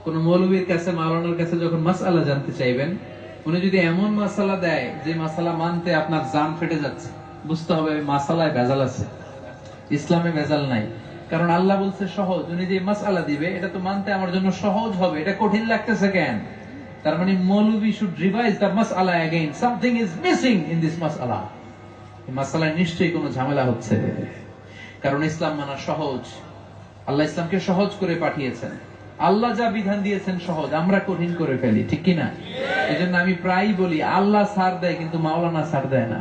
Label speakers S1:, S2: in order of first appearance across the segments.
S1: কোন মৌলবীর কাছে, মাওলানার কাছে যখন মাসআলা জানতে চাইবেন, উনি যদি এমন মাসআলা দেয় যে মাসআলা মানতে আপনার জান ফেটে যাচ্ছে, বুঝতে হবে মাসআলায় ভেজাল আছে, ইসলামে ভেজাল নাই। কারণ আল্লাহ বলছে সহজ, উনি যে মাসআলা দিবে এটা তো মানতে আমার জন্য সহজ হবে, এটা কঠিন লাগতেছে কেন? তার মানে মৌলবী শুড রিভাইজ দ্য মাসআলা again, something is missing in this মাসআলা। এই মাসআলায় নিশ্চয়ই কোনো ঝামেলা হচ্ছে, কারণ ইসলাম মানা সহজ। আল্লাহ ইসলামকে সহজ করে পাঠিয়েছেন। আল্লাহ যা বিধান দিয়েছেন সহজ, আমরা কঠিন করে ফেলি, ঠিক কিনা? এজন্য আমি প্রায়ই বলি আল্লাহ ছাড় দেয় কিন্তু মাওলানা ছাড় দেয় না।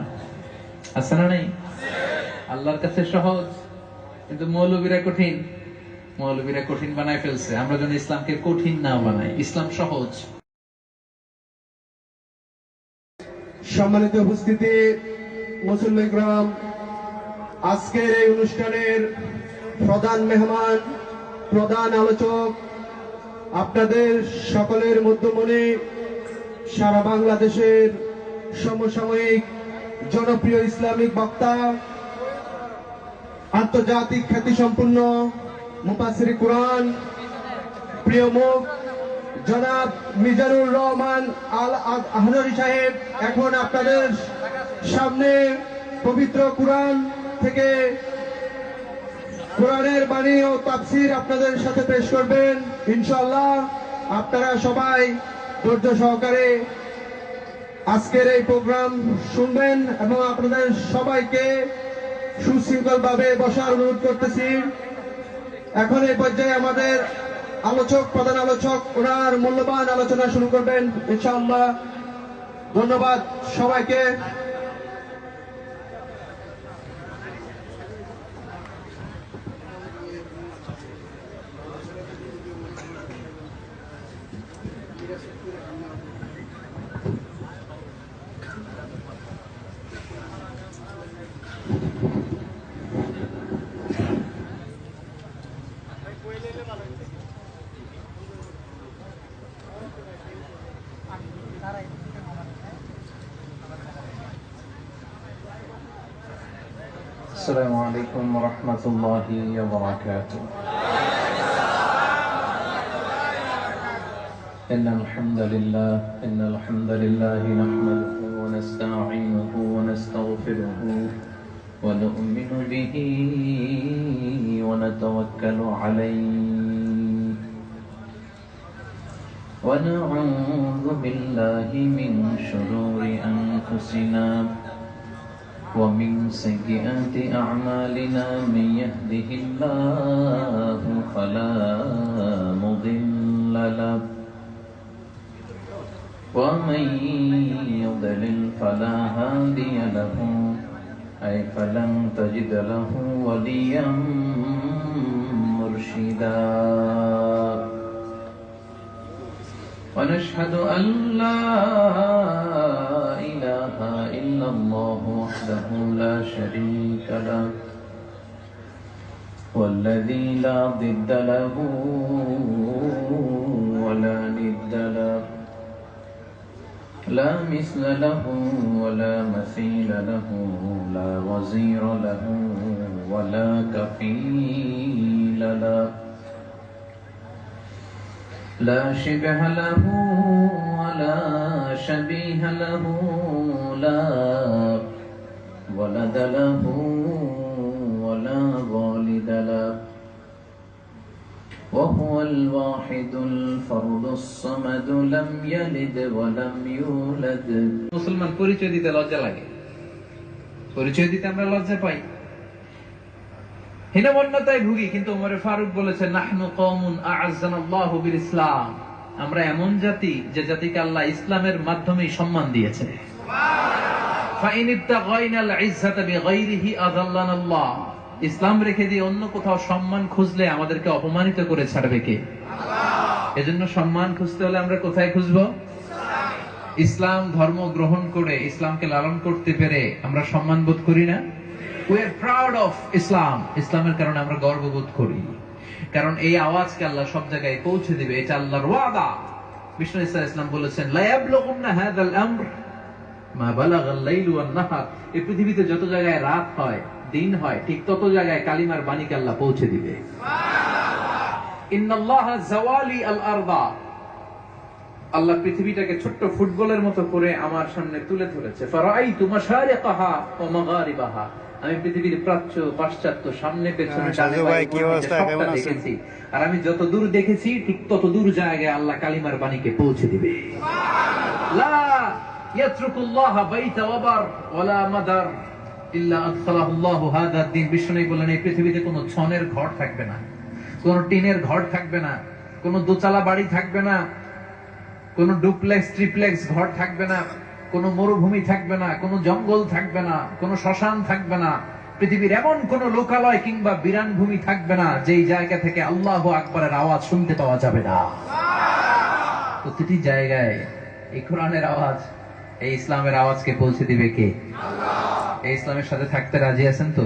S1: আছে না নাই? আল্লাহর কাছে সহজ কিন্তু মৌলবীরা কঠিন। মৌলবীরা কঠিন বানায় ফেলছে। আমরা যেন ইসলামকে কঠিন না বানাই, ইসলাম সহজ।
S2: সম্মানিত উপস্থিতি, মুসল্লি ইকরাম, আজকের এই অনুষ্ঠানের প্রধান মেহমান, প্রধান আলোচক, আপনাদের সকলের মধ্যমণি, সারা বাংলাদেশের সমসাময়িক জনপ্রিয় ইসলামিক বক্তা, আন্তর্জাতিক খ্যাতিসম্পন্ন মুফাসসির কুরআন, প্রিয় মুখ জনাব মিজানুর রহমান আল আহজারী সাহেব এখন আপনাদের সামনে পবিত্র কুরআন থেকে কোরআনের বাণী ও তাফসীর আপনাদের সাথে পেশ করবেন ইনশাআল্লাহ। আপনারা সবাই ধৈর্য সহকারে আজকের এই প্রোগ্রাম শুনবেন এবং আপনাদের সবাইকে সুশৃঙ্খলভাবে বসার অনুরোধ করতেছি। এখন এই পর্যায়ে আমাদের আলোচক, প্রধান আলোচক ওনার মূল্যবান আলোচনা শুরু করবেন ইনশাআল্লাহ। ধন্যবাদ সবাইকে।
S3: السلام عليكم ورحمة الله وبركاته. إن الحمد لله نحمده ونستعينه ونستغفره ونؤمن به ونتوكل عليه ونعوذ بالله من شرور أنفسنا ومن سيئات أعمالنا. من يهده الله فلا مضل له ومن يضلل فلا هادي له، أي فلن تجد له وليا مرشدا. ونشهد أن لا إله إلا الله وحده لا شريك له والذي لا ضد له ولا ند له، لا مثل له ولا مثيل له، لا وزير له ولا كفيل له، لا شبه له ولا شبيه له، لا ولد له ولا والد له، وهو الواحد الفرد الصمد لم يلد ولم يولد.
S1: মুসলমান পরিচয় দিতে লজ্জা লাগে, পরিচয় দিতে আমরা লজ্জা পাই, হীনমন্যতায় ভুগি। কিন্তু ওমর ফারুক বলেছেন নাহনু কওমুন আ'আজ্জানাল্লাহু বিল ইসলাম, আমরা এমন জাতি যে জাতিকে আল্লাহ ইসলামের মাধ্যমে সম্মান দিয়েছে। ফাইন ইবতাগাইনাল ইজ্জাতা বিগাইরিহি আযাল্লানাল্লাহ, ইসলাম রেখে দিয়ে অন্য কোথাও সম্মান খুঁজলে আমাদেরকে অপমানিত করে ছাড়বে কে? আল্লাহ। এজন্য সম্মান খুঁজতে হলে আমরা কোথায় খুঁজবো? ইসলাম ধর্ম গ্রহণ করে ইসলামকে লালন করতে পেরে আমরা সম্মান বোধ করি না? We are proud of Islam. ইসলামের কারণে আমরা গর্ববোধ করি, কারণ এই আওয়াজকে আল্লাহ সব জায়গায় পৌঁছে দিবে, এটা আল্লাহর ওয়াদা। বিষ্ণু ইসা ইসলাম বলেছেন লা ইয়াবলুগুন্না হাযাল আমর মা বালাগাল লাইলু ওয়ান নাহার, এই পৃথিবীতে যত জায়গায় রাত হয় দিন হয় ঠিক তত জায়গায় কালিমার বাণীকে আল্লাহ পৌঁছে দিবে। ইন্নাল্লাহা জাওয়ালি আল আরদা, আল্লাহ পৃথিবীটাকে ছোট্ট ফুটবলের মতো করে আমার সামনে তুলে ধরেছে। ফারাআইতু মাশারিকাহা ওয়া মাগারিবাহা, আমি পৃথিবীর প্রাচ্য পাশ্চাত্য সামনে পেছনে ডানে বামে সবটা দেখেছি, আর আমি যত দূর দেখেছি ঠিক তত দূর জায়গায় আল্লাহ কালিমার বাণীকে পৌঁছে দিবে। লা ইয়াতরুকুল্লাহা বাইতা ওয়াবার ওয়ালা মাদার ইল্লা আদখালাহুল্লাহু হাযা দ্বীন। বিষ্ণু বলেন এই পৃথিবীতে কোনো ছনের ঘর থাকবে না, কোন টিনের ঘর থাকবে না, কোন দোতলা বাড়ি থাকবে না, কোন ডুপ্লেক্স ট্রিপ্লেক্স ঘর থাকবে না, কোন মরুভূমি থাকবে না, কোন জঙ্গল থাকবে না, কোন শ্মশান থাকবে না, পৃথিবীর এমন কোন লোকালয় কিংবা বিরান ভূমি থাকবে না যেই জায়গা থেকে আল্লাহু আকবারের আওয়াজ শুনতে পাওয়া যাবে না। প্রতিটি জায়গায় এই কোরআনের আওয়াজ, এই ইসলামের আওয়াজকে পৌঁছে দিবে কে? এই ইসলামের সাথে থাকতে রাজি আছেন তো?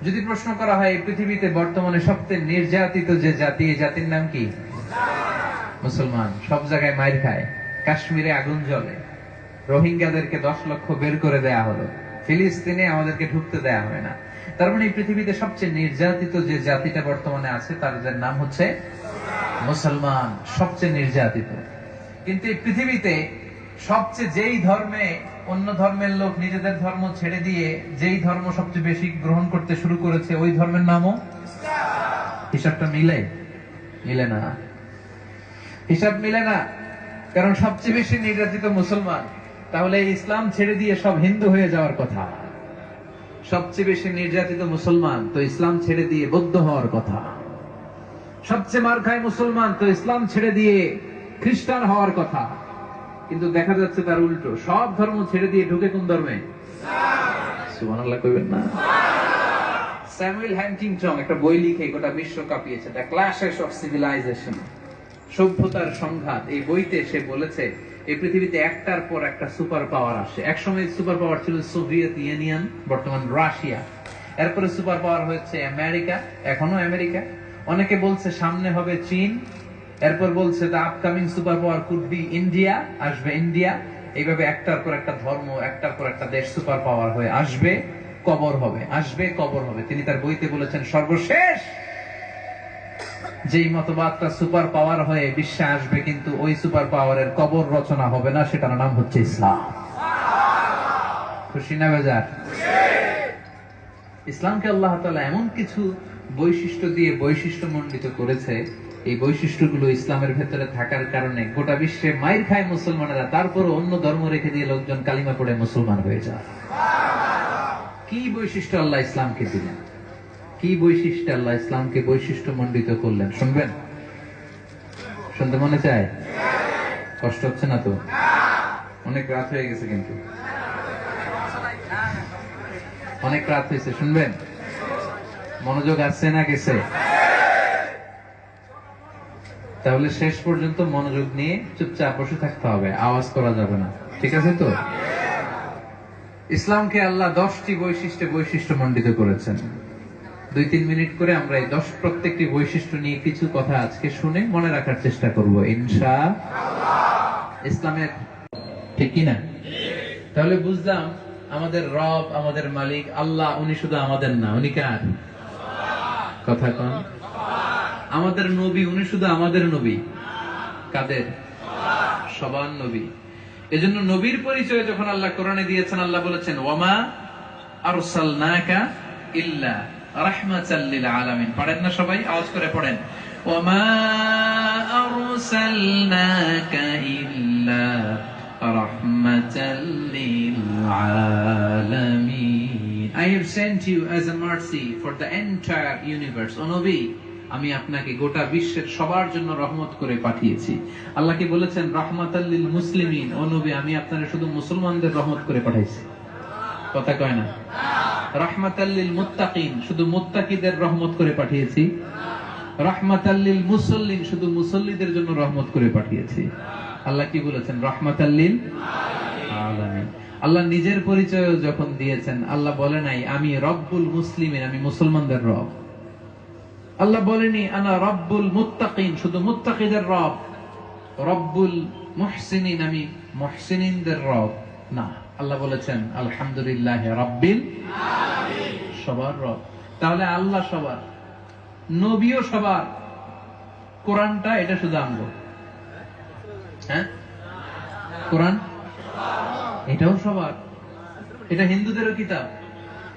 S1: যদি প্রশ্ন করা হয় এই পৃথিবীতে বর্তমানে সবচেয়ে নির্যাতিত যে জাতি, এই জাতির নাম কি? মুসলমান। সব জায়গায় মাইর খায়, কাশ্মীরে আগুন জ্বলে, রোহিঙ্গাদেরকে 10 লক্ষ বের করে দেয়া হলো, ফিলিস্তিনে আমাদেরকে ঢুকতে দেয়া হয় না। তার মানে এই পৃথিবীতে সবচেয়ে নির্যাতিত যে জাতিটা বর্তমানে আছে তার নাম হচ্ছে মুসলমান, সবচেয়ে নির্যাতিত। কিন্তু এই পৃথিবীতে সবচেয়ে যেই ধর্মে অন্য ধর্মের লোক নিজেদের ধর্ম ছেড়ে দিয়ে যেই ধর্ম সবচেয়ে বেশি গ্রহণ করতে শুরু করেছে ওই ধর্মের নামও হিসাবটা মিলে না, হিসাব মিলে না, কারণ সবচেয়ে বেশি নির্যাতিত মুসলমান। তাহলে ইসলাম ছেড়ে দিয়ে সব হিন্দু হয়ে যাওয়ার কথা। সবচেয়ে বেশি নির্যাতিত মুসলমান, তো ইসলাম ছেড়ে দিয়ে বৌদ্ধ হওয়ার কথা। সবচেয়ে মার খায় মুসলমান, তো ইসলাম ছেড়ে দিয়ে খ্রিস্টান হওয়ার কথা। কিন্তু দেখা যাচ্ছে তার উল্টো, সব ধর্ম ছেড়ে দিয়ে ঢুকে কোন ধর্মে? সুবহানাল্লাহ কইবেন না? স্যামুয়েল হ্যান্টিংটন একটা বই লিখে গোটা বিশ্ব কাঁপিয়েছে, দ্য ক্ল্যাশেস অফ সিভিলাইজেশন, সভ্যতার সংঘাত। এই বইতে সে বলেছে এই পৃথিবীতে একটার পর একটা সুপার পাওয়ার আসে। একসময় সুপার পাওয়ার ছিল সোভিয়েত ইউনিয়ন, বর্তমান রাশিয়া। এরপরে সুপার পাওয়ার হচ্ছে আমেরিকা, এখনো আমেরিকা। অনেকে বলছে সামনে হবে চীন। এরপর বলছে the upcoming super power could be India, আসবে ইন্ডিয়া। এইভাবে একটার পর একটা ধর্ম, একটার পর একটা দেশ সুপার পাওয়ার হয়ে আসবে, কবর হবে, আসবে কবর হবে। তিনি তার বইতে বলেছেন সর্বশেষ যেই মতবাদটা সুপার পাওয়ার হয়ে বিশ্বে আসবে কিন্তু ওই সুপার পাওয়ারের কবর রচনা হবে না, সেটার নাম হচ্ছে ইসলাম। খুশি না বেজার? ইসলামকে আল্লাহ তাআলা এমন কিছু বৈশিষ্ট্য দিয়ে বৈশিষ্ট্যমণ্ডিত করেছে, এই বৈশিষ্ট্যগুলো ইসলামের ভেতরে থাকার কারণে গোটা বিশ্বে মাইর খায় মুসলমানেরা, তারপরও অন্য ধর্ম রেখে দিয়ে লোকজন কালিমা পড়ে মুসলমান হয়ে যায়। কি বৈশিষ্ট্য আল্লাহ ইসলামকে দিলেন, কি বৈশিষ্ট্য আল্লাহ ইসলামকে বৈশিষ্ট্য মণ্ডিত করলেন, শুনবেন? শুনতে মনে চায়? কষ্ট হচ্ছে না তো? অনেক রাত হয়ে গেছে, কিন্তু অনেক রাত হয়েছে, শুনবেন? মনোযোগ আসছে না গেছে? তাহলে শেষ পর্যন্ত মনোযোগ নিয়ে চুপচাপ বসে থাকতে হবে, আওয়াজ করা যাবে না, ঠিক আছে তো? ইসলামকে আল্লাহ 10টি বৈশিষ্ট্য মণ্ডিত করেছেন। 2-3 মিনিট করে আমরা এই প্রত্যেকটি বৈশিষ্ট্য নিয়ে কিছু কথা আজকে শুনে মনে রাখার চেষ্টা করব ইনশাআল্লাহ। ইসলামের, ঠিক কি না? তাহলে বুঝলাম আমাদের রব, আমাদের মালিক আল্লাহ, উনি শুধু আমাদের না, উনি কার? কথা কন। আমাদের নবী, উনি শুধু আমাদের নবী, কাদের? সবার নবী। এজন্য নবীর পরিচয় যখন আল্লাহ কোরআনে দিয়েছেন, আল্লাহ বলেছেন ওয়ামা আরসালনাকা ইল্লা রাহমাতাল লিল আলামিন। পড়েন না সবাই? আওয়াজ করে পড়েন। ওয়ামা আরসালনাকা ইল্লা রাহমাতাল লিল আলামিন। I have sent you as a mercy for the entire universe. ও নবী, আমি আপনাকে গোটা বিশ্বের সবার জন্য রহমত করে পাঠিয়েছি। আল্লাহ কি বলেছেন রাহমাতাল লিল মুসলিমিন, ও নবী আমি আপনারে শুধু মুসলমানদের রহমত করে পাঠাইছি। কথা কয় না? রাহমাতাল লিল মুত্তাকিন, শুধু মুত্তাকিদের রহমত করে পাঠিয়েছি। রাহমাতাল লিল মুসাল্লিন, শুধু মুসল্লিদের জন্য রহমত করে পাঠিয়েছি। আল্লাহ কি বলেছেন? রাহমাতাল লিল আলামিন। আল্লাহ নিজের পরিচয় যখন দিয়েছেন, আল্লাহ বলে নাই আমি রব্বুল মুসলিমিন, আমি মুসলমানদের রব। আল্লাহ বলেনি আনা রব্বুল মুত্তাকিন, শুধু মুত্তাকিদের রব। রব্বুল মুহসিনিন, আমি মুহসিনিনদের রব। না, আল্লাহ বলেছেন আলহামদুলিল্লাহ রাব্বিল আলামিন, সবার রব। তাহলে আল্লাহ সবার, নবীও সবার, কোরআনটা এটা শুধু আমগো। হ্যাঁ, কোরআন এটাও সবার। এটা হিন্দুদেরও কিতাব,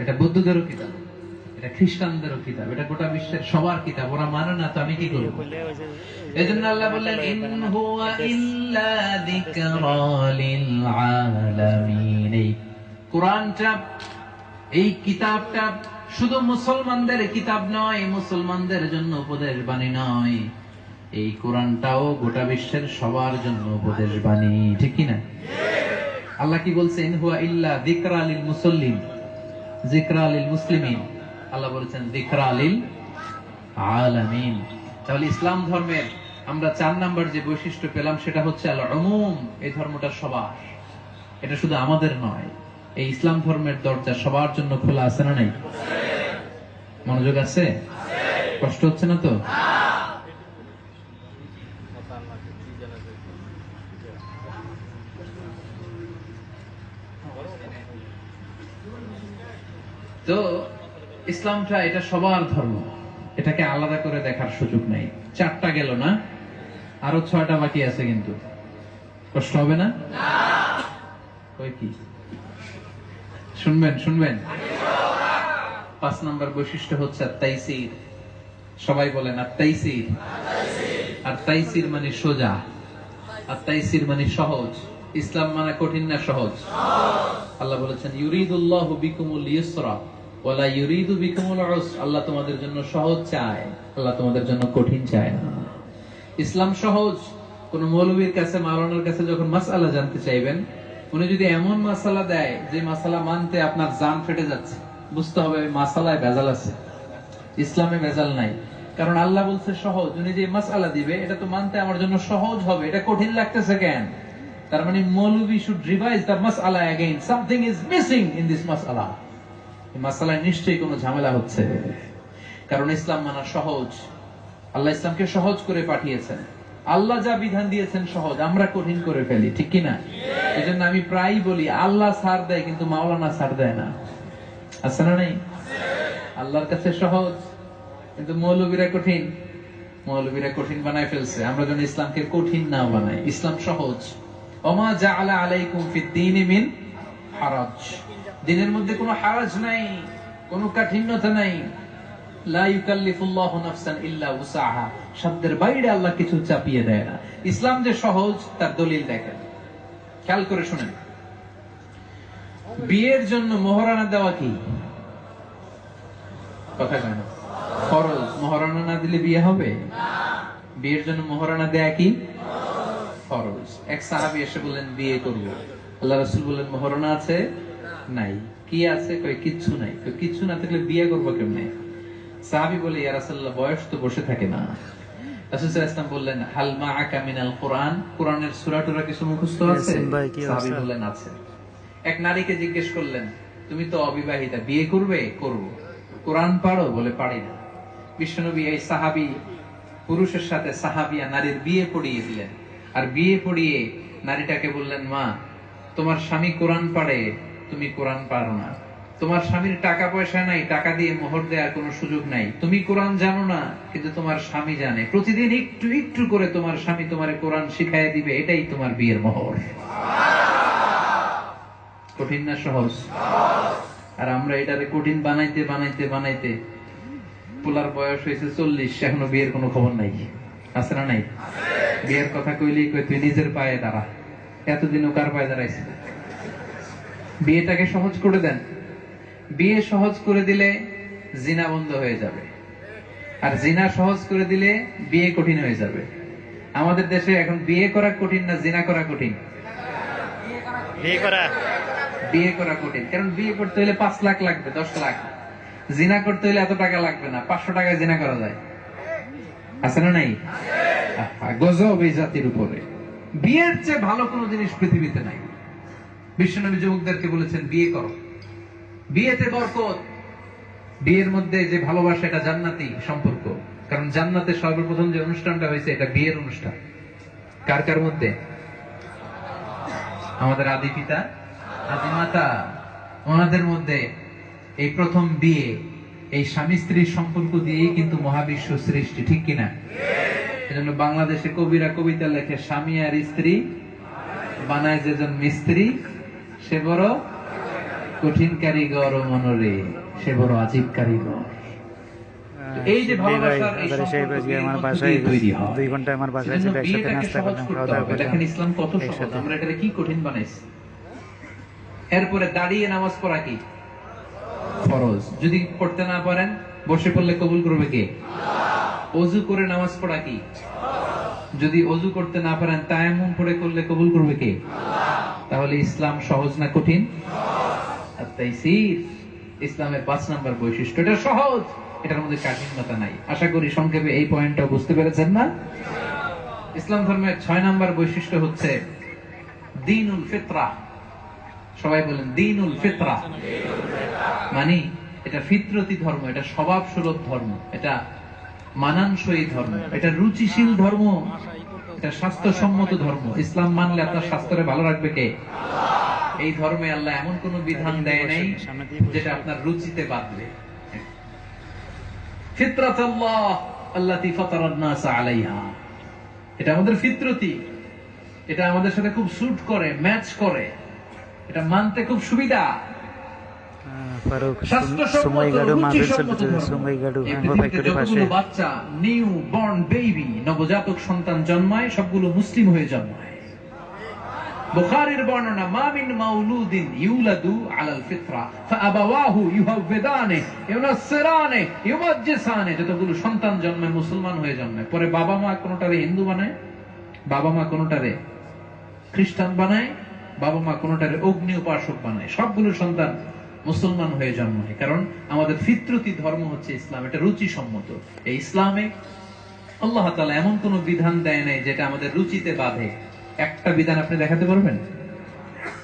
S1: এটা বৌদ্ধদেরও কিতাব, এটা খ্রিস্টানদেরও কিতাব, এটা গোটা বিশ্বের সবার কিতাব। ওরা মানে না তো আমি কি করবো? এজন্য আল্লাহ বললেন ইন হুয়া ইল্লা যিকরা লিল আলামিন। এই কোরআনটা, এই কিতাবটা শুধু মুসলমানদের কিতাব নয়, মুসলমানদের জন্য উপদেশ বাণী নয়, এই কোরআনটাও গোটা বিশ্বের সবার জন্য উপদেশ বাণী। ঠিক কি না? আল্লাহ কি বলছে? ইন হুয়া ইল্লা যিকরা লিল মুসল্লিন, যিকরা লিল মুসলিমিন। আল্লাহ বলেছেন যিকরা লিল আলামিন। তাহলে ইসলাম ধর্মের আমরা 4 নাম্বার যে বৈশিষ্ট্য পেলাম সেটা হচ্ছে আল উমুম। এই ধর্মটা সবার, এটা শুধু আমাদের নয়। এই ইসলাম ধর্মের দরজা সবার জন্য খোলা আছে না নাই? মনোযোগ আছে? কষ্ট হচ্ছে না তো? তো ইসলামটা এটা সবার ধর্ম, এটাকে আলাদা করে দেখার সুযোগ নাই। 4টা গেল না, আরো 6টা বাকি আছে, কিন্তু কষ্ট হবে না? ওই কি শুনবেন? শুনবেন। 5 নাম্বার বৈশিষ্ট্য হচ্ছে আত-তাইসির। সবাই বলেন আত-তাইসির। আর তাইসির মানে সোজা, আত-তাইসির মানে সহজ। ইসলাম মানে কঠিন না সহজ? আল্লাহ বলেছেন ইউরিদুল্লাহু বিকুমুল ইউসরা ওয়ালা ইউরিদু বিকুমুল উসর। আল্লাহ তোমাদের জন্য সহজ চায়, আল্লাহ তোমাদের জন্য কঠিন চায় না। ইসলাম সহজ। কোন মৌলবীর কাছে, মাওলানার কাছে যখন মাসআলা জানতে চাইবেন, উনি যদি এমন মাসআলা দেয় যে মাসআলা মানতে আপনার জান ফেটে যাচ্ছে, বুঝতে হবে মাসআলায় ভেজাল আছে, ইসলামে ভেজাল নাই। কারণ আল্লাহ বলছে সহজ। উনি যে মাসআলা দিবে এটা তো মানতে আমার জন্য সহজ হবে, এটা কঠিন লাগতেছে কেন? তার মানে মৌলবী শুড রিভাইজ দ্য মাসআলা again. Something is missing in this মাসআলা। এই মাসআলায় নিশ্চয়ই কোনো ঝামেলা হচ্ছে, কারণ ইসলাম মানা সহজ। আল্লাহ ইসলামকে সহজ করে পাঠিয়েছেন। আল্লাহ যা বিধান দিয়েছেন সহজ, আমরা কঠিন করে ফেলি। ঠিক কি না? এজন্য আমি প্রায়ই বলি আল্লাহ ছাড় দেয় কিন্তু মাওলানা ছাড় দেয় না। আছে না নাই? আল্লাহর কাছে সহজ কিন্তু মৌলবীরা কঠিন। মৌলবীরা কঠিন বানায় ফেলছে। আমরা যেন ইসলামকে কঠিন না বানাই। ইসলাম সহজ। ওমা জাআলা আলাইকুম ফিদ-দীনি মিন হারাজ। দ্বীনের মধ্যে কোনো হারাজ নাই, কোনো কাঠিন্যতা নাই। লা ইউকাল্লিফুল্লাহু নাফসান ইল্লা উসাহা। সাধ্যের বাইরে আল্লাহ কিছু চাপিয়ে দেয় না। ইসলাম যে সহজ তার দলিল দেখেন, খেয়াল করে শুনেন। বিয়ের জন্য মোহরানা দেওয়া কি কথা কেন? ফরজ। মোহরানা না দিলে বিয়ে হবে? বিয়ের জন্য মোহরানা দেয়া কি ফরজ। এক সাহাবী এসে বললেন বিয়ে করব। আল্লাহ রাসূল বললেন মোহরানা আছে? নাই। কি আছে? কই কিচ্ছু নাই। কই কিচ্ছু না থাকলে বিয়ে করব কেমনে? সাহাবী বলে ইয়া রাসূলুল্লাহ বয়স তো বসে থাকে না। রাসূল সাল্লাল্লাহু আলাইহি ওয়াসাল্লাম বললেন হাল মাআকা মিনাল কুরআন। কোরআনের সূরা টুরা কিছু মুখস্থ আছে? সাহাবী বললেন আছে। এক নারীকে জিজ্ঞেস করলেন তুমি তো অবিবাহিতা, বিয়ে করবে? করব। কোরআন পারো? বলে পারি না। বিশ্বনবী এই সাহাবী পুরুষের সাথে সাহাবিয়া নারীর বিয়ে পড়িয়ে দিলেন। আর বিয়ে পড়িয়ে নারীটাকে বললেন মা তোমার স্বামী কোরআন পারে, তুমি কোরআন পারো না। তোমার স্বামীর টাকা পয়সা নাই, টাকা দিয়ে মোহর দেওয়ার কোনো সুযোগ নাই। তুমি কোরআন জানো না কিন্তু তোমার স্বামী জানে। প্রতিদিন একটু একটু করে তোমার স্বামী তোমারে কোরআন শিখাইয়া দিবে, এটাই তোমার বিয়ের মোহর। কঠিন না সহজ? আর আমরা এটারে কঠিন বানাইতে বানাইতে বানাইতে পোলার বয়স হয়েছে 40, এখনো বিয়ের কোনো খবর নাই। আছে না নাই? বিয়ের কথা কইলেই কই তুই নিজের পায়ে দাঁড়া। এতদিনও কার পায়ে দাঁড়াইছে? বিয়েটাকে সহজ করে দেন। বিয়ে সহজ করে দিলে জিনা বন্ধ হয়ে যাবে, আর জিনা সহজ করে দিলে বিয়ে কঠিন হয়ে যাবে। আমাদের দেশে এখন বিয়ে করা কঠিন না জিনা করা কঠিন? বিয়ে করা কঠিন। কারণ বিয়ে করতে হলে 5 লাখ লাগবে, 10 লাখ। জিনা করতে হলে এত টাকা লাগবে না, 500 টাকায় জিনা করা যায়। আছে না নাই? গজব এই জাতির উপরে। বিয়ের চেয়ে ভালো কোনো জিনিস পৃথিবীতে নাই। বিশ্বনবী যুবকদেরকে বলেছেন বিয়ে করো, বিয়েতে বরকত। বিয়ের মধ্যে যে ভালোবাসা, এটা জান্নাতি সম্পর্ক। কারণ জান্নাতে সর্বপ্রথম যে অনুষ্ঠানটা হয়েছে এটা বিয়ের অনুষ্ঠান। কার কার মধ্যে? আমাদের আদি পিতা আদি মাতা, ওনাদের মধ্যে এই প্রথম বিয়ে। এই স্বামী স্ত্রীর সম্পর্ক দিয়েই কিন্তু মহাবিশ্ব সৃষ্টি, ঠিক কিনা? এজন্য বাংলাদেশে কবিরা কবিতা লেখে, স্বামী আর স্ত্রী বানায় যেজন মিস্ত্রি, সে বড় কঠিন কারিগর ও মনরে, সে বড় আজীব কারিগর। এই যে ভালোবাসার এই সম্পর্ক আমার বাসায় তৈরি হয়,
S4: 2 ঘন্টা আমার বাসায় ছিল, একসাথে নাস্তা করলাম, খাওয়া দাওয়া করলাম।
S1: দেখেন ইসলাম কত সহজ, আমরা এটাকে কি কঠিন বানাইছি। এরপরে দাঁড়িয়ে নামাজ পড়া কি ফরজ, যদি পড়তে না পারেন বসে পড়লে কবুল করবে কে? ওযু করে নামাজ পড়া কি, যদি ওযু করতে না পারেন তায়াম্মুম পড়ে করলে কবুল করবে কে? তাহলে ইসলাম সহজ না কঠিন? আর তাইসির ইসলামের 5 নাম্বার বৈশিষ্ট্য, এটা সহজ, এটার মধ্যে কাঠিন্যতা নাই। আশা করি সংক্ষেপে এই পয়েন্টটা বুঝতে পেরেছেন না? ইসলাম ধর্মের 6 নাম্বার বৈশিষ্ট্য হচ্ছে দ্বীনুল ফিতরা। সবাই বলেন দ্বীনুল ফিতরা, মানে এটা ফিতরতি ধর্ম, এটা স্বভাব সুলভ ধর্ম, এটা মানানসই ধর্ম, এটা রুচিশীল ধর্ম, এটা স্বাস্থ্যসম্মত ধর্ম। ইসলাম মানলে আপনার স্বাস্থ্যরে ভালো রাখবে কে? এই ধর্মে আল্লাহ এমন কোন বিধান দেয় নাই যেটা আপনার রুচিতে বাঁধবে। ফিতরাতাল্লাহ আল্লাতী ফাতারান নাস আলাইহা, এটা আমাদের ফিতরতি, এটা আমাদের সাথে খুব স্যুট করে, ম্যাচ করে, এটা মানতে খুব সুবিধা। বাচ্চা নিউ বর্ন বেবি, নবজাতক সন্তান জন্মায়, সবগুলো মুসলিম হয়ে জন্মায়। বুখারীর বর্ণনা, মা মিন মাউলুদিন ইউলাদু আলাল ফিতরা ফাআবাওয়াহু ইউহাওয়িদানে ইউনাসসিরানে ইউমাজ্জিসানে, যতগুলো সন্তান জন্মায় মুসলমান হয়ে জন্মায়, পরে বাবা মা কোনটারে হিন্দু বানায়, বাবা মা কোনটারে খ্রিস্টান বানায়, বাবা মা কোনটারে অগ্নি উপাসক বানায়, সবগুলো সন্তান মুসলমান হয়ে জন্মায়। কারণ আমাদের ফিতরতি ধর্ম হচ্ছে ইসলাম, এটা রুচি সম্মত। এই ইসলামে আল্লাহ তাআলা এমন কোন বিধান দেয় নাই যেটা আমাদের রুচিতে বাঁধে। একটা বিধান আপনি দেখাতে পারবেন?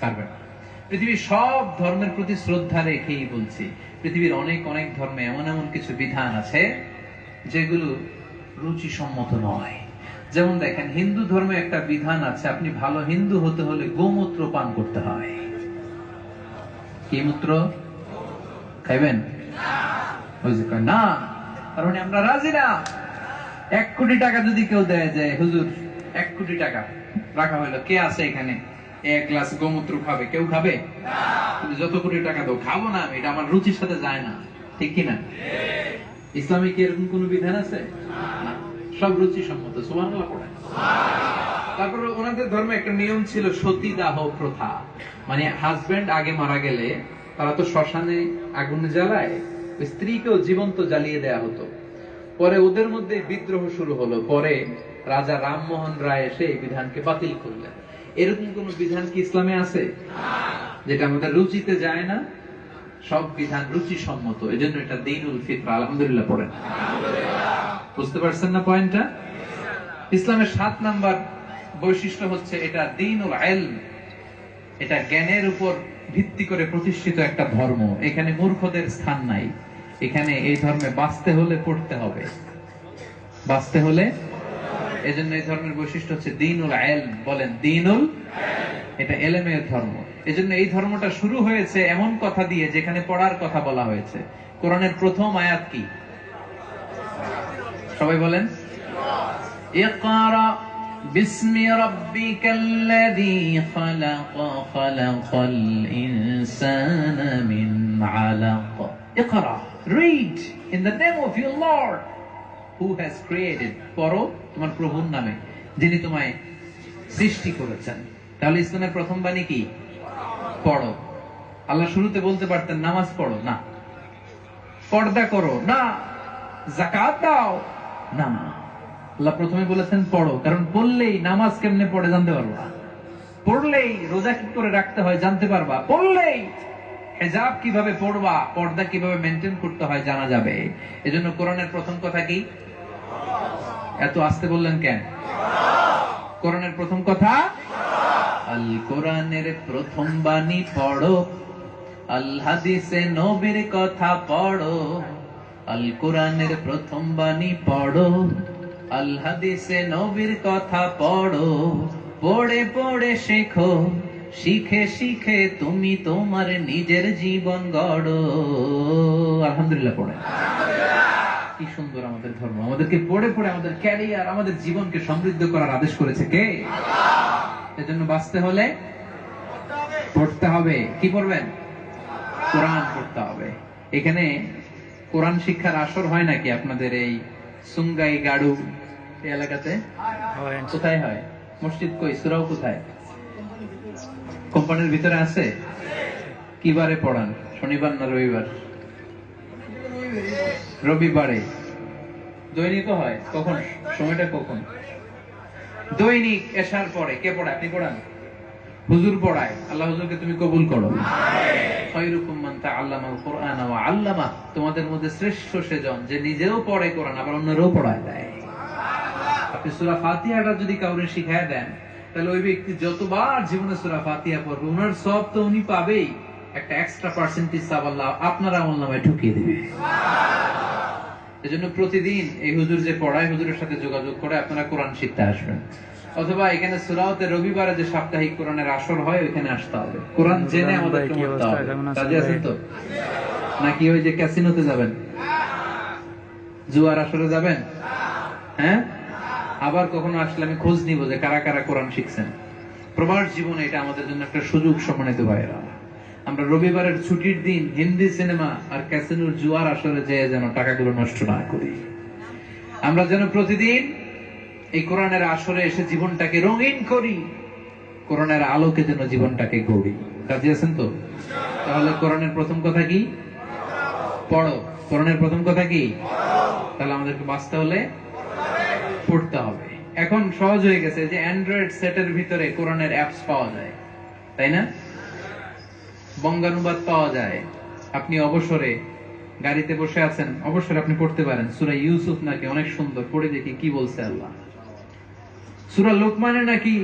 S1: পারবেন। পৃথিবীর সব ধর্মের প্রতি শ্রদ্ধা রেখেই বলছি, পৃথিবীর অনেক অনেক ধর্মে এমন এমন কিছু বিধান আছে যেগুলো রুচি সম্মত নয়। যেমন দেখেন, হিন্দু ধর্মে একটা বিধান আছে, আপনি ভালো হিন্দু হতে হলে গোমূত্র পান করতে হয়। কি মূত্র খাইবেন? না, কারণ আমরা রাজি না। 1 কোটি টাকা যদি কেউ দেয় যে হুজুর 1 কোটি টাকা রাখা হইলো, কে আছে এখানে 1 গ্লাস গোমূত্র খাবে? কেউ খাবে? তুমি যত কোটি টাকা দাও, খাবো না আমি, এটা আমার রুচির সাথে যায় না, ঠিক কিনা? ইসলামে কি এরকম কোন বিধান আছে? না, সব রুচি সম্মত। সুবহানাল্লাহ পড়েন। তারপরে ওনাদের ধর্মে একটা নিয়ম ছিল সতীদাহ প্রথা, মানে হাজবেন্ড আগে মারা গেলে তারা তো শ্মশানে আগুন জ্বালায়, স্ত্রীকেও জীবন্ত জ্বালিয়ে দেয়া হতো। পরে ওদের মধ্যে বিদ্রোহ শুরু হলো, পরে রাজা রামমোহন রায় এসে এই বিধানকে বাতিল করলেন। এরকম কোন বিধান কি ইসলামে আছে যেটা আমাদের রুচিতে যায় না? সব বিধান রুচি সম্মত, এজন্য এটা দ্বীনুল ফিতরা। আলহামদুলিল্লাহ পড়েন। বুঝতে পারছেন না পয়েন্টটা? ইসলামের 7 নাম্বার বৈশিষ্ট্য হচ্ছে এটা দ্বীনুল ইলম, এটা জ্ঞানের উপর ভিত্তি করে প্রতিষ্ঠিত একটা ধর্ম। এখানে মূর্খদের স্থান নাই। এখানে এই ধর্মে বাঁচতে হলে পড়তে হবে, বাঁচতে হলে। এজন্য এই ধর্মের বৈশিষ্ট্য হচ্ছে দ্বীনুল ইলম। বলেন দ্বীনুল, এটা ইলমের ধর্ম। এজন্য এই ধর্মটা শুরু হয়েছে এমন কথা দিয়ে যেখানে পড়ার কথা বলা হয়েছে। কোরআনের প্রথম আয়াত কি? সবাই বলেন, ইকরা বিসমি রাব্বিকাল্লাযী খালাক খালাকাল ইনসানা মিন আলাক। ইকরা, read in the name of your Lord who has created, পড়ো তোমার প্রভুর নামে যিনি তোমায় সৃষ্টি করেছেন। তাহলে ইসলামের প্রথম বাণী কি? পড়ো। আল্লাহ শুরুতে বলতে পারতেন নামাজ পড়ো, না। পর্দা করো, না। যাকাত দাও, না। আল্লাহ প্রথমে বলেছেন পড়ো, কারণ পড়লেই নামাজ কেমনে পড়ে জানতে পারবা, পড়লেই রোজা কি করে রাখতে হয় জানতে পারবা, পড়লেই হিজাব কিভাবে পড়বা, পর্দা কিভাবে মেইনটেইন করতে হয় জানা যাবে। এজন্য কোরআনের প্রথম কথা কি? এত আস্তে বললেন কেন? কোরআনের প্রথম কথা, আল কোরআনের প্রথম বাণী পড়ো, আল হাদিসে নবীর কথা পড়ো। আল কোরআনের প্রথম বাণী পড়ো, আল হাদিসে নবীর কথা পড়ো। পড়ে পড়ে শেখো শিখে শিখে তুমি তোমার নিজের জীবন গড়ো। আলহামদুলিল্লাহ পড়ে। কি সুন্দর আমাদের ধর্ম, আমাদেরকে পড়ে পড়ে আমাদের ক্যারিয়ার, আমাদের জীবনকে সমৃদ্ধ করার আদেশ করেছে কে? এজন্য বাঁচতে হলে পড়তে হবে। কি পড়বেন? কোরআন পড়তে হবে। এখানে কোরআন শিক্ষার আসর হয় নাকি আপনাদের এই সুঙ্গাই গাড়ু এই এলাকাতে? কোথায় হয়? মসজিদ কই? সূরাও কোথায়? কোম্পানির ভিতরে আছে? কি বারে পড়ান? শনিবার না রবিবার? রবিবারে। দৈনিক হয়? কখন? সময়টা কখন? দৈনিক এশার পরে। কে পড়ায়? আপনি পড়ান? হুজুর পড়ায়। আল্লাহ হুজুরকে তুমি কবুল করো। খায়রুকুম মান তাআল্লামাল কুরআনা ওয়া আল্লামা। তোমাদের মধ্যে শ্রেষ্ঠ সেজন যে নিজেও পড়ে কোরআন আবার অন্যরাও পড়ায় দেয়। আপনি সূরা ফাতিহাটা যদি কাউকে শিখায় দেন, তাহলে ওই ব্যক্তি যতবার জীবনে সূরা ফাতিহা পড়বে ওনার সওয়াব তো উনি পাবেই, একটা এক্সট্রা পার্সেন্টেজ সওয়াব আল্লাহ আপনার আমলনামায় ঢুকিয়ে দিবে। এজন্য প্রতিদিন এই হুজুর যে পড়ায় হুজুরের সাথে যোগাযোগ করে আপনারা কোরআন শিখতে আসবেন, অথবা এখানে সূরাতে রবিবারে যে সাপ্তাহিক কোরআনের আসর হয় ওইখানে আসতে হবে। কোরআন জেনে আমাদেরকে পড়তে হবে। রাজি আছেন তো? নাকি ওই যে ক্যাসিনোতে যাবেন, জুয়ার আসরে যাবেন? হ্যাঁ, আবার কখনো আসলে আমি খোঁজ নিব যে কারা কারা কোরআন শিখছেন। প্রবাস জীবনে এটা আমাদের জন্য একটা সুযোগ। সম্মানিত ভাইরা, আমরা রবিবারের ছুটির দিন হিন্দি সিনেমা আর ক্যাসিনোর জুয়ার আসরে যেয়ে যেন টাকাগুলো নষ্ট না করি। আমরা যেন প্রতিদিন এই কোরআনের আসরে এসে জীবনটাকে রঙিন করি, কোরআনের আলোকে যেন জীবনটাকে গড়ি। রাজি আছেন তো? তাহলে কোরআনের প্রথম কথা কি? পড়ো। কোরআনের প্রথম কথা কি? তাহলে আমাদেরকে বাঁচতে হলে পড়তে হবে। এখন সহজ হয়ে গেছে যে অ্যান্ড্রয়েড সেটের ভিতরে কোরআনের অ্যাপস পাওয়া যায়, তাই না? বঙ্গানুবাদ পাওয়া যায়। আপনি অবসরে গাড়িতে বসে আছেন, অবসরে আপনি পড়তে পারেন সূরা ইউসুফ নাকি অনেক সুন্দর, পড়ে দেখি কি বলছে আল্লাহ। সূরা লোকমানে নাকি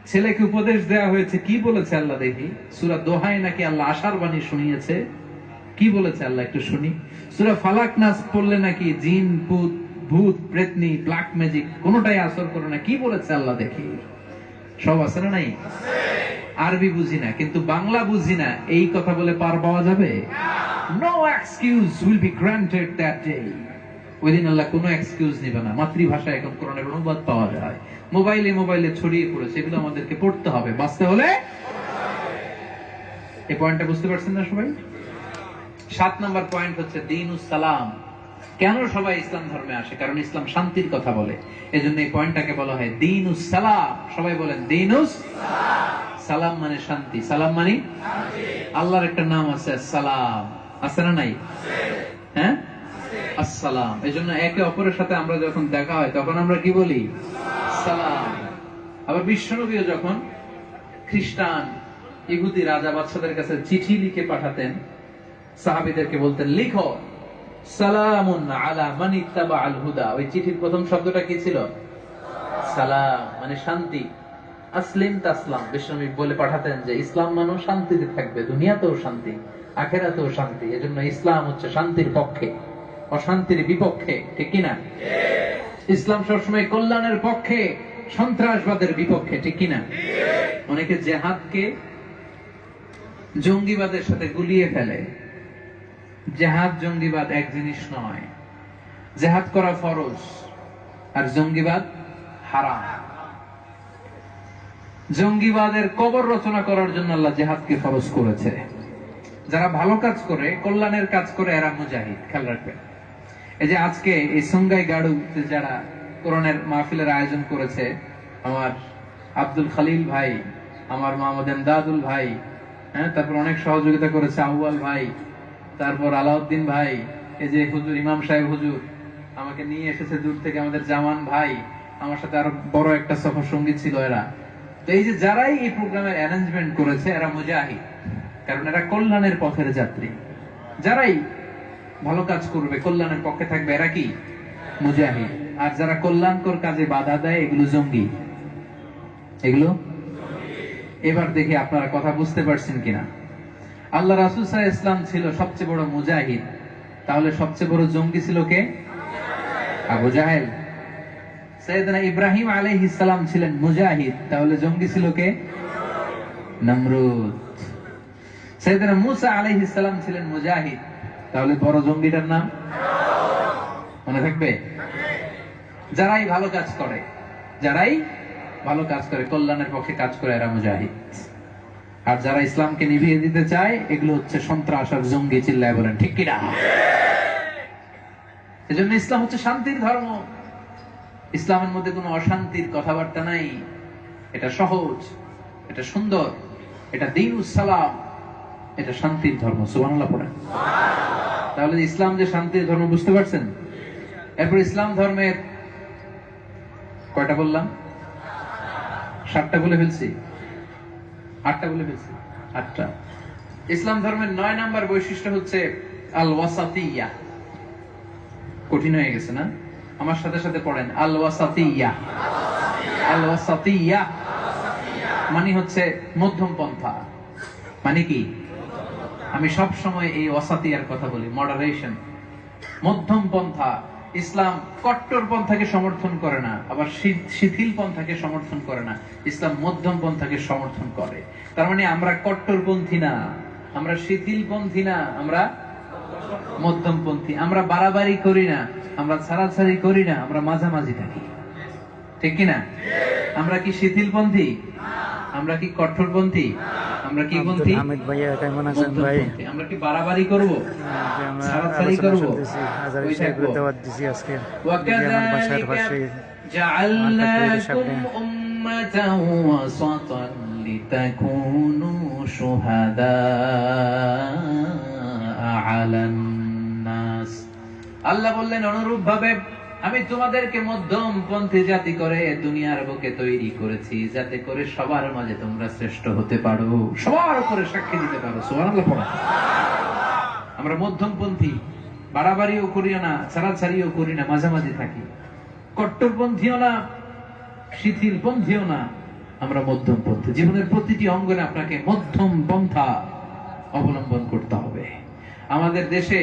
S1: ছেলেকে উপদেশ দেওয়া হয়েছে, কি বলেছে আল্লাহ দেখি। সূরা দোহায় নাকি আল্লাহ আশার বাণী শুনিয়েছে, কি বলেছে আল্লাহ একটু শুনি। সূরা ফালাক নাস পড়লে নাকি জিন ভূত প্রেতনি ব্ল্যাক ম্যাজিক কোনটাই আসর করে না, কি বলেছে আল্লাহ দেখি। সব আছে না নাই? আরবি বুঝি না কিন্তু বাংলা বুঝি না, এই কথা বলে পার পাওয়া যাবে? No excuse will be granted that day. ওই দিন আল্লাহ কোনো এক্সকিউজ নিবে না। মাতৃভাষায় এখন কোরআনের অনুবাদ পাওয়া যায়, মোবাইলে ছড়িয়ে পড়েছে, এগুলো আমাদেরকে পড়তে হবে। বাঁচতে হলে এই পয়েন্টটা বুঝতে পারছেন না সবাই? 7 নাম্বার পয়েন্ট হচ্ছে দ্বীনুস সালাম। কেন সবাই ইসলাম ধর্মে আসে? কারণ ইসলাম শান্তির কথা বলে। এজন্য এই পয়েন্টটাকে বলা হয় দ্বীনুস সালাম। সবাই বলেন দ্বীনুস সালাম মানে শান্তি। সালাম মানে আল্লাহর একটা নাম আছে সালাম, আছে না নাই? হ্যাঁ, আসসালাম। এজন্য একে অপরের সাথে আমরা যখন দেখা হয় তখন আমরা কি বলি? সালাম। আবার বিশ্বনবীও যখন খ্রিস্টান ইহুদি রাজা বাদশাদের কাছে চিঠি লিখে পাঠাতেন, সাহাবীদেরকে বলতেন লিখো সালামুন আলা মান ইত্তাবা আল হুদা। ওই চিঠির প্রথম শব্দটা কি ছিল? সালাম মানে শান্তি। আসলিম তাসলাম। বিশ্বনবী বলে পাঠাতেন যে ইসলাম মানে শান্তিতে থাকবে, দুনিয়াতেও শান্তি, আখিরাতেও শান্তি। এজন্য ইসলাম হচ্ছে শান্তির পক্ষে, অশান্তির বিপক্ষে। ঠিক কিনা? ইসলাম সবসময় কল্যাণের পক্ষে, সন্ত্রাসবাদের বিপক্ষে। ঠিক কিনা? অনেকে জেহাদকে জঙ্গিবাদের সাথে গুলিয়ে ফেলে। জেহাদ জঙ্গিবাদ এক জিনিস নয়। জেহাদ করা ফরজ আর জঙ্গিবাদ হারাম। জঙ্গিবাদের কবর রচনা করার জন্য আল্লাহ জেহাদকে ফরজ করেছে। যারা ভালো কাজ করে, কল্যাণের কাজ করে, এরা মুজাহিদ। খেয়াল রাখবেন। এই যে আজকে এই সঙ্গাই গাড়ু যারা কোরআনের মাহফিলের আয়োজন করেছে, আমার আব্দুল খালিল ভাই, আমার মোহাম্মদ এমদাদুল ভাই, হ্যাঁ, তারপর অনেক সহযোগিতা করেছে আউয়াল ভাই, তারপর আলাউদ্দিন ভাই, এই যে হুজুর ইমাম সাহেব হুজুর আমাকে নিয়ে এসেছে দূর থেকে, আমাদের জামান ভাই, আমার সাথে আরো বড় একটা সফর সঙ্গী ছিল এরা। তো এই যে যারাই এই প্রোগ্রামের অ্যারেঞ্জমেন্ট করেছে এরা মুজাহিদ, কারণ এরা কল্যাণের পথের যাত্রী। যারাই ভালো কাজ করবে, কল্যাণের পক্ষে থাকবে, এরা কি? মুজাহিদ। আর যারা কল্যাণকর কাজে বাধা দেয় এগুলো জঙ্গি। এগুলো এবার দেখি আপনারা কথা বুঝতে পারছেন কিনা। আল্লাহ রাসূল সাল্লাল্লাহু আলাইহি ওয়াসাল্লাম ছিল সবচেয়ে বড় মুজাহিদ, তাহলে সবচেয়ে বড় জঙ্গি ছিল কে? আবু জাহেল। সাইয়েদনা ইব্রাহিম আলাইহিস সালাম ছিলেন মুজাহিদ, তাহলে জঙ্গি ছিল কে? নমরুদ। সাইয়েদনা মুসা আলাইহিস সালাম ছিলেন মুজাহিদ, তাহলে বড় জঙ্গিটার নাম মনে থাকবে? যারাই ভালো কাজ করে, যারাই ভালো কাজ করে, কল্যাণের পক্ষে কাজ করে, এরা মুজাহিদ। আর যারা ইসলামকে নিভিয়ে দিতে চায়, এগুলো হচ্ছে সন্ত্রাস আর জঙ্গি। চিল্লায় বলেন ঠিক কিনা? এজন্য ইসলাম হচ্ছে শান্তির ধর্ম। ইসলামের মধ্যে কোনো অশান্তির কথাবার্তা নাই। এটা সহজ, এটা সুন্দর, এটা দ্বীনুস সালাম, এটা শান্তির ধর্ম। সুবহানাল্লাহ পড়েন। তাহলে ইসলাম যে শান্তির ধর্ম, বুঝতে পারছেন? এরপর ইসলাম ধর্মের কয়টা বললাম? 7টা বলে ফেলছি, 8টা বলে ফেলছি, 8টা। ইসলাম ধর্মের 9 নাম্বার বৈশিষ্ট্য হচ্ছে আল ওয়াসাতিয়া। কঠিন হয়ে গেছে না? আমার সাথে সাথে পড়েন, আল ওয়াসাতিয়া। আল ওয়াসাতিয়া মানে হচ্ছে মধ্যম পন্থা। মানে কি? আমি সব সময় এই ওয়াসাতিয়ার কথা বলি, মডারেশন, মধ্যম পন্থা। ইসলাম কট্টর পন্থাকে সমর্থন করে না, আবার শিথিল পন্থাকে সমর্থন করে না। ইসলাম মধ্যম পন্থাকে সমর্থন করে। তার মানে আমরা কট্টরপন্থী না, আমরা শিথিলপন্থী না, আমরা মধ্যমপন্থী। আমরা বাড়াবাড়ি করি না, আমরা ছাড়াছাড়ি করি না, আমরা মাঝামাঝি থাকি। ঠিক কিনা? আমরা কি শিথিলপন্থী? আমরা কি কঠোরপন্থী? আমরা কি পন্থী?
S4: হামিদ ভাইয়া কেমন আছেন ভাই?
S1: আমরা কি বাড়াবাড়ি করব?
S4: আমরা
S1: ছাড়াছাড়ি করব?
S4: হাজার হিসেবে দাওয়াত দিছি আজকে।
S1: وكذلك جعلناكم أمة وسطا لتكونوا شهداء على الناس। আল্লাহ বললেন, অনুরূপ ভাবে আমি তোমাদেরকে মধ্যম পন্থী জাতি করে দুনিয়ার বুকে তৈরি করেছি, যাতে করে সবার মাঝে তোমরা শ্রেষ্ঠ হতে পারো, সবার উপরে সাক্ষী দিতে পারো। সুবহানাল্লাহ পড়ো। আমরা মধ্যমপন্থী, বাড়াবাড়িও করি না, ছাড়াছাড়িও করি না, মাঝামাঝি থাকি। কট্টরপন্থীও না, শিথিলপন্থীও না, আমরা মধ্যমপন্থী। জীবনের প্রতিটি অঙ্গনে আপনাকে মধ্যম পন্থা অবলম্বন করতে হবে। আমাদের দেশে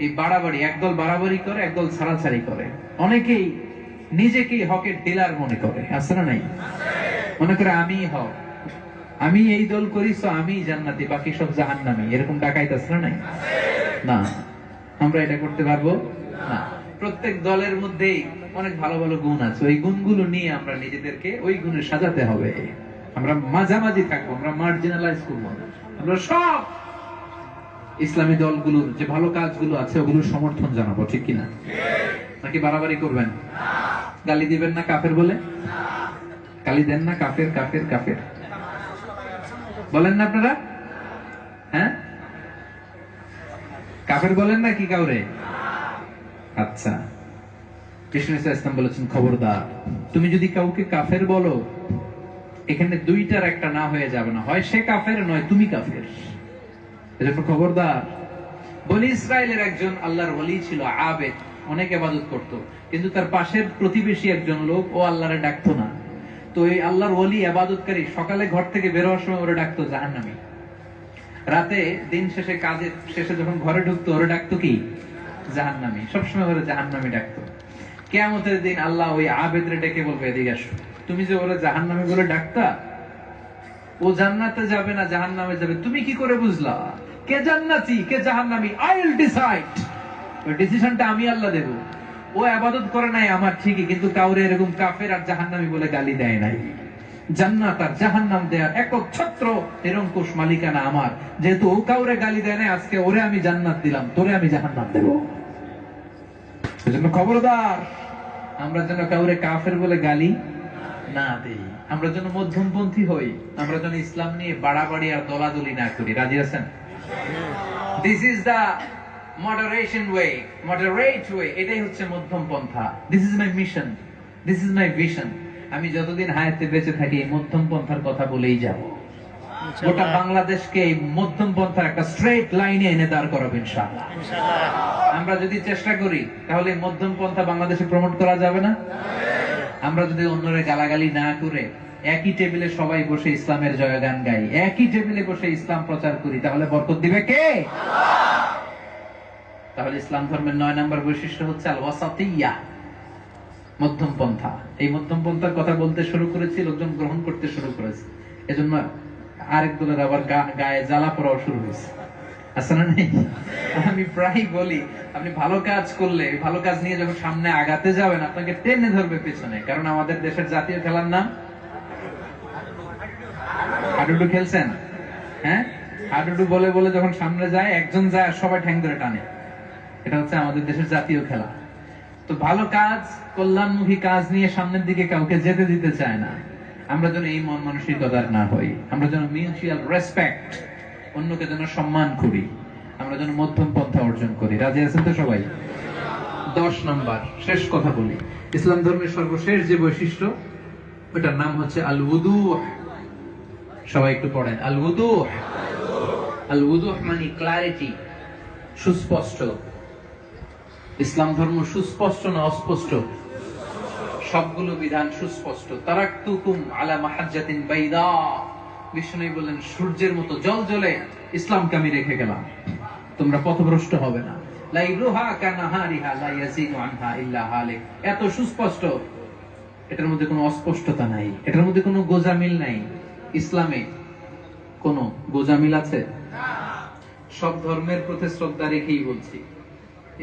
S1: এই বাড়াবাড়ি, একদল বাড়াবাড়ি করে, একদল ছাড়াছাড়ি করে। অনেকেই নিজেকেই হকের ডিলার মনে করে, আছে না নাই? মনে করে আমি হক, আমি এই দল করি তো আমি জান্নাতি, বাকি সব জাহান্নামী। এরকম ডাকাইত আছে না নাই? না, আমরা এটা করতে পারবো না। প্রত্যেক দলের মধ্যেই অনেক ভালো ভালো গুণ আছে, ওই গুণগুলো নিয়ে আমরা নিজেদেরকে ওই গুণে সাজাতে হবে। আমরা মাঝামাঝি থাকবো, আমরা মার্জিনালাইজ করবো না। আমরা সব ইসলামী দলগুলোর যে ভালো কাজগুলো আছে ওগুলোর সমর্থন জানাবো। ঠিক কিনা? নাকি বাড়াবাড়ি করবেন? গালি দিবেন না কাফের বলে? গালি দেন না কাফের কাফের কাফের বলেন না আপনারা? হ্যাঁ, কাফের বলেন না কি কাউরে? আচ্ছা, কৃষ্ণ ইসলাম বলেছেন, খবরদার, তুমি যদি কাউকে কাফের বলো, এখানে দুইটার একটা না হয়ে যাবে না, হয় সে কাফের নয় তুমি কাফের। এজন্য খবরদার। বনি ইসরায়েলের একজন আল্লাহর ওলি ছিল, আবেদ, অনেক ইবাদত করত, কিন্তু তার পাশের প্রতিবেশী একজন লোক, ও আল্লাহরে ডাকতো না। তো এই আল্লাহর ওলি ইবাদতকারী সকালে ঘর থেকে বের হওয়ার সময় ওরে ডাকতো জাহান্নামী, রাতে দিন শেষে কাজের শেষে যখন ঘরে ঢুকতো ওরে ডাকতো কি? জাহান্নামী। সবসময় ওরে জাহান্নামী ডাকতো। কিয়ামতের দিন আল্লাহ ওই আবেদরে ডেকে বলবে, এদিকে আসো, তুমি যে ওরে জাহান্নামী বলে ডাকতা, ও জান্নাতে যাবে না জাহান্নামে যাবে, তুমি কি করে বুঝলা? কে জান্নাতি কে জাহান্নামী, আই উইল ডিসাইড। ওই ডিসিশনটা আমি আল্লাহ দেব। ও ইবাদত করে নাই আমার ঠিকই, কিন্তু কাউরে এরকম কাফের আর জাহান্নামী বলে গালি দেয় নাই। জান্নাত আর জাহান্নাম দেয়ার একক ছত্র নিরঙ্কুশ মালিকানা আমার। যেহেতু ও কাউরে গালি দেয় নাই, আজকে ওরে আমি জান্নাত দিলাম, তোরে আমি জাহান্নাম দেব। সেজন্য খবরদার, আমরা যেন কাউরে কাফের বলে গালি না দেই, আমরা যেন মধ্যমপন্থী হই, আমরা যেন ইসলাম নিয়ে বাড়াবাড়ি আর দলাদলি না করি। রাজি আছেন? This is the moderation way, moderate way. এটাই হচ্ছে মধ্যম পন্থা। This is my mission, this is my vision. আমি যতদিন হায়াতে বেঁচে থাকি এই মধ্যম পন্থার কথা বলেই যাব। গোটা বাংলাদেশকে এই মধ্যম পন্থার একটা স্ট্রেট লাইনে এনে দাঁড় করাবো ইনশাআল্লাহ। আমরা যদি চেষ্টা করি তাহলে মধ্যম পন্থা বাংলাদেশে প্রমোট করা যাবে না? আমরা যদি অন্যরে গালাগালি না করে একই টেবিলে সবাই বসে ইসলামের জয়গান গাই, একই টেবিলে বসে ইসলাম প্রচার করি, তাহলে বরকত দিবে কে? তাহলে ইসলাম ধর্মের 9 নম্বর বৈশিষ্ট্য হচ্ছে আল ওয়াসাতিয়া, মধ্যম পন্থা। এই মধ্যম পন্থার কথা বলতে শুরু করেছি, লোকজন গ্রহণ করতে শুরু করেছে। এজন্য আরেক দলের আবার গায়ে জ্বালা পড়াও শুরু হয়েছে, আছে না নেই? আমি প্রায় বলি, আপনি ভালো কাজ করলে, ভালো কাজ নিয়ে যখন সামনে আগাতে যাবেন, আপনাকে টেনে ধরবে পেছনে। কারণ আমাদের দেশের জাতীয় খেলার নাম হাডুডু। খেলছেন? হ্যাঁ, হাডুডু বলে বলে যখন সামনে যায়, একজন যায়, সবাই ঠ্যাং ধরে টানে। এটা হচ্ছে আমাদের দেশের জাতীয় খেলা। তো ভালো কাজ, কল্যাণমুখী কাজ নিয়ে সামনের দিকে কাউকে যেতে দিতে চায় না। আমরা যেন এই মন মানসিকতার না হই, আমরা যেন মিউচুয়াল রেসপেক্ট, অন্যকে যেন সম্মান করি, আমরা যেন মধ্যম পন্থা অর্জন করি। রাজি আছেন তো সবাই? 10 নাম্বার শেষ কথা বলি। ইসলাম ধর্মের সর্বশেষ যে বৈশিষ্ট্য, ওটার নাম হচ্ছে আল উদুহ। সবাই একটু পড়েন, আল উদুহ। আল উদুহ মানে ক্লারিটি, সুস্পষ্ট। ইসলাম ধর্ম সুস্পষ্ট না অস্পষ্ট? সবগুলো বিধান সুস্পষ্ট। তারাকতুকুম আলা মাহাজ্জাতিন বাইদা, বিষ্ণু বললেন সূর্যের মতো জ্বলজ্বলে ইসলামকে আমি রেখে গেলাম, তোমরা পথভ্রষ্ট হবে না। লাইলুহা কানাহারিহা লা ইয়াজিগু আনহা ইল্লা হালিক। এত সুস্পষ্ট, এটার মধ্যে কোনো অস্পষ্টতা নাই, এটার মধ্যে কোনো গোজামিল নাই। ইসলামে কোনো গোজামিল আছে? সব ধর্মের প্রতি শ্রদ্ধা রেখেই বলছি,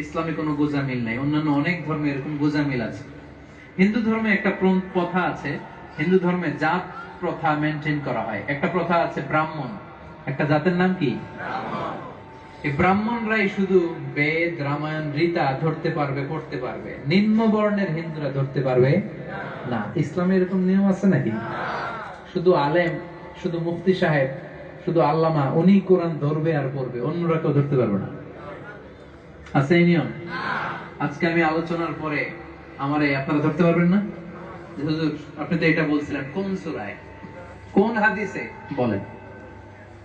S1: ইসলামে কোনো গোজামিল নাই। অন্যান্য অনেক ধর্মে এরকম গোজামিল আছে। হিন্দু ধর্মে একটা প্রথা আছে, হিন্দু ধর্মে জাত প্রথা মেনটেন করা হয়। একটা প্রথা আছে ব্রাহ্মণ, একটা জাতের নাম কি? এই ব্রাহ্মণরাই শুধু বেদ, রামায়ণ, গীতা ধরতে পারবে, পড়তে পারবে। নিম্ন বর্ণের হিন্দুরা ধরতে পারবে না। ইসলামে এরকম নিয়ম আছে নাকি? শুধু আলেম, শুধু মুফতি সাহেব, শুধু আল্লামা, উনি কোরআন ধরবে আর পড়বে, অন্যরা কেউ ধরতে পারবে না। আছে এই নিয়ম? আজকে আমি আলোচনার পরে আপনারা ধরতে পারবেন না? হুজুর আপনি তো এটা বলছিলেন, কোন সূরায়, কোন হাদিসে বলেন?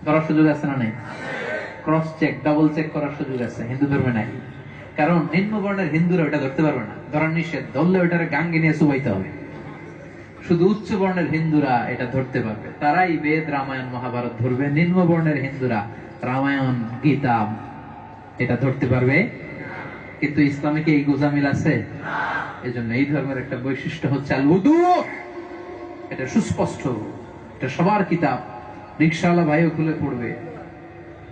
S1: ধরার সুযোগ আছে না নাই? ক্রস চেক, ডাবল চেক করার সুযোগ আছে, হিন্দু ধর্মে নাই। কারণ নিম্ন বর্ণের হিন্দুরা ওটা ধরতে পারবে না, ধরার নিষেধ। ধরলে ওটারে গাঙ্গে নিয়ে চুবাইতে হবে। শুধু উচ্চ বর্ণের হিন্দুরা এটা ধরতে পারবে, তারাই বেদ, রামায়ণ, মহাভারত ধরবে। নিম্ন বর্ণের হিন্দুরা রামায়ণ, গীতা এটা ধরতে পারবে। কিন্তু ইসলামে কি এই গোজামিল আছে? এজন্য এই ধর্মের একটা বৈশিষ্ট্য হচ্ছে আল উদুহ। এটা সুস্পষ্ট, এটা সবার কিতাব। রিকশাওয়ালা ভাইও খুলে পড়বে,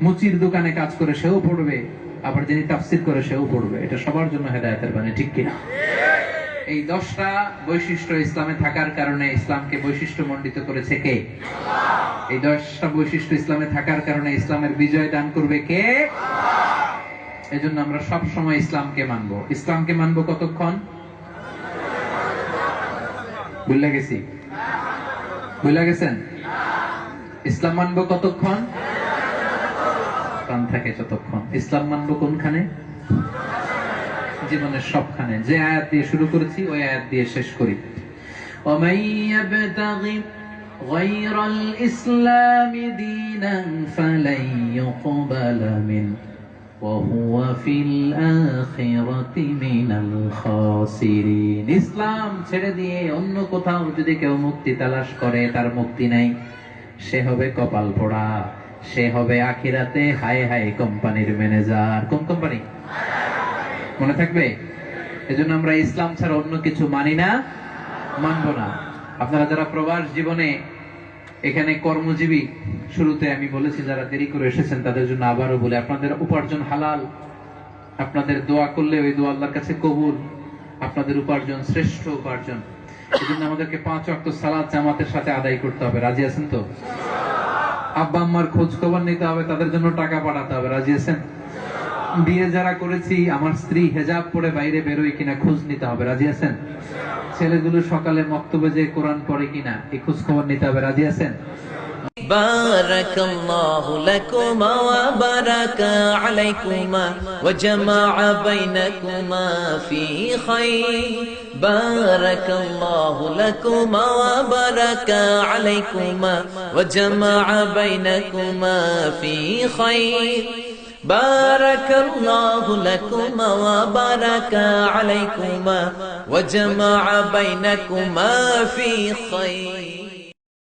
S1: মুচির দোকানে কাজ করে সেও পড়বে, আবার যিনি তাফসীর করে সেও পড়বে। এটা সবার জন্য হেদায়েতের বাণী, ঠিক কিনা? এই 10টা বৈশিষ্ট্য ইসলামে থাকার কারণে ইসলামকে বৈশিষ্ট্য মণ্ডিত করেছে কে? এই 10টা বৈশিষ্ট্য ইসলামে থাকার কারণে ইসলামের বিজয় দান করবে কে? এজন্য আমরা সব সময় ইসলামকে মানবো। ইসলামকে মানবো কতক্ষণ? ভুলে গেছি? ভুলে গেছেন? ইসলাম মানবো কতক্ষণ? প্রাণ থাকে যতক্ষণ। ইসলাম মানবো কোনখানে? জীবনের সবখানে। যে আয়াত দিয়ে শুরু করেছি ওই আয়াত দিয়ে শেষ করি। وَمَن يَبْتَغِ غَيْرَ الْإِسْلَامِ دِينًا فَلَن يُقْبَلَ مِنْهُ وَهُوَ فِي الْآخِرَةِ مِنَ الْخَاسِرِينَ। ইসলাম ছেড়ে দিয়ে অন্য কোথাও যদি কেউ মুক্তি তালাশ করে, তার মুক্তি নাই। সে হবে কপাল পোড়া, সে হবে আখিরাতে হায় হায় কোম্পানির ম্যানেজার। কোন কোম্পানি? মনে থাকবে? এজন্য আমরা ইসলাম ছাড়া অন্য কিছু মানি না, মানবো না। আপনারা যারা প্রবাস জীবনে এখানে কর্মজীবী, শুরুতে আমি বলেছি যারা দেরি করে এসেছেন তাদের জন্য আবারও বলে, আপনাদের উপার্জন হালাল, আপনাদের দোয়া করলে ওই দোয়া আল্লাহর কাছে কবুল। আপনাদের উপার্জন শ্রেষ্ঠ উপার্জন। এজন্য আমাদেরকে 5 ওয়াক্ত সালাত জামাতের সাথে আদায় করতে হবে। রাজি আছেন তো? আব্বা আম্মার খোঁজ খবর নিতে হবে, তাদের জন্য টাকা পাঠাতে হবে। রাজি আছেন? বিয়ে যারা করেছি, আমার স্ত্রী হেজাব পরে বাইরে বেরোয় কিনা খোঁজ নিতে হবে। রাজি আছেন? ছেলেগুলো সকালে মক্তবে যে কোরআন পড়ে কিনা এই খোঁজ খবর নিতে হবে। রাজি আছেন?
S5: بارك الله لكما وبارك عليكما وجمع بينكما في خير. بارك الله لكما وبارك عليكما وجمع بينكما في خير. بارك الله لكما وبارك عليكما وجمع بينكما في خير.